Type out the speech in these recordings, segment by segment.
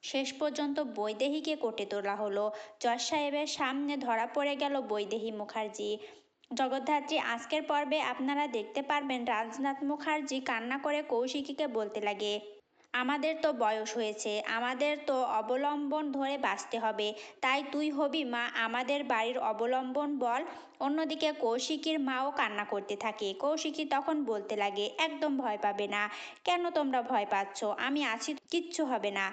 শেষ পর্যন্ত বৈদেহীকে কোর্টে তোলা হলো। জজ সাহেবের সামনে ধরা পড়ে গেল বৈদেহী মুখার্জি। জগদ্ধাত্রী, আজকের পর্বে আপনারা দেখতে পারবেন রাজনাথ মুখার্জি কান্না করে কৌশিকীকে বলতে লাগে, আমাদের তো বয়স হয়েছে, আমাদের তো অবলম্বন ধরে বাঁচতে হবে, তাই তুই হবি মা, আমাদের বাড়ির অবলম্বন বল। অন্যদিকে কৌশিকীর মাও কান্না করতে থাকে। কৌশিকী তখন বলতে লাগে, একদম ভয় পাবে না। কেন তোমরা ভয় পাচ্ছ? আমি আছি, কিচ্ছু হবে না।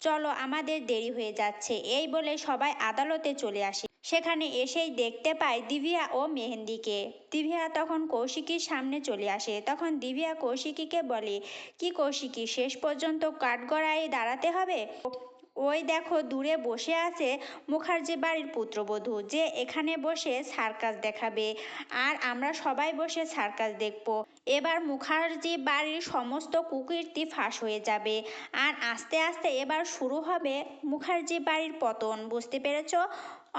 চলো, আমাদের দেরি হয়ে যাচ্ছে। এই বলে সবাই আদালতে চলে আসে। সেখানে এসেই দেখতে পায় দিভিয়া ও মেহেন্দিকে। দিভিয়া তখন কৌশিকীর সামনে চলে আসে। তখন দিভিয়া কৌশিকীকে বলে, কি কৌশিকী, শেষ পর্যন্ত কাঠগড়ায় দাঁড়াতে হবে? ওই দেখো দূরে বসে আছে মুখার্জি বাড়ির পুত্রবধূ, যে এখানে বসে সার্কাস দেখাবে, আর আমরা সবাই বসে সার্কাস দেখব। এবার মুখার্জি বাড়ির সমস্ত কুকীর্তি ফাঁস হয়ে যাবে, আর আস্তে আস্তে এবার শুরু হবে মুখার্জি বাড়ির পতন। বুঝতে পেরেছ?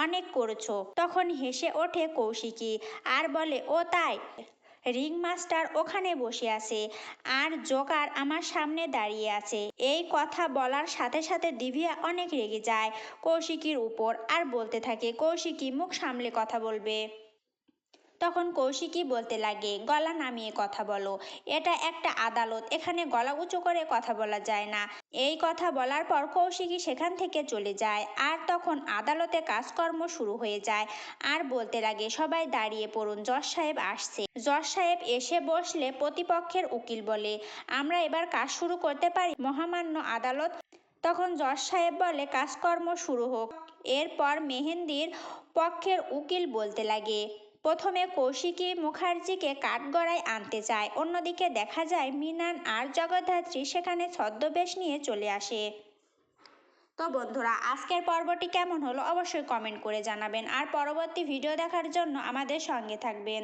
অনেক করেছো। তখন হেসে ওঠে কৌশিকী আর বলে, ও তাই? রিং মাস্টার ওখানে বসে আছে, আর জোকার আমার সামনে দাঁড়িয়ে আছে। এই কথা বলার সাথে সাথে দিভিয়া অনেক রেগে যায় কৌশিকীর উপর, আর বলতে থাকে, কৌশিকী মুখ সামলে কথা বলবে। তখন কৌশিকী বলতে লাগে, গলা নামিয়ে কথা বলো, এটা একটা আদালত, এখানে গলা উঁচু করে কথা বলা যায় না। এই কথা বলার পর কৌশিকী সেখান থেকে চলে যায়। আর তখন আদালতে কাজকর্ম শুরু হয়ে যায়। আর বলতে লাগে, সবাই দাঁড়িয়ে পড়ুন, জজ সাহেব আসছে। জজ সাহেব এসে বসলে প্রতিপক্ষের উকিল বলে, আমরা এবার কাজ শুরু করতে পারি মহামান্য আদালত। তখন জজ সাহেব বলে, কাজকর্ম শুরু হোক। এরপর মেহেন্দির পক্ষের উকিল বলতে লাগে, প্রথমে কৌশিকী মুখার্জিকে কাঠগড়ায় আনতে চায়। অন্যদিকে দেখা যায় মৃণাল আর জগদ্ধাত্রী সেখানে ছদ্মবেশ নিয়ে চলে আসে। তো বন্ধুরা, আজকের পর্বটি কেমন হলো অবশ্যই কমেন্ট করে জানাবেন, আর পরবর্তী ভিডিও দেখার জন্য আমাদের সঙ্গে থাকবেন।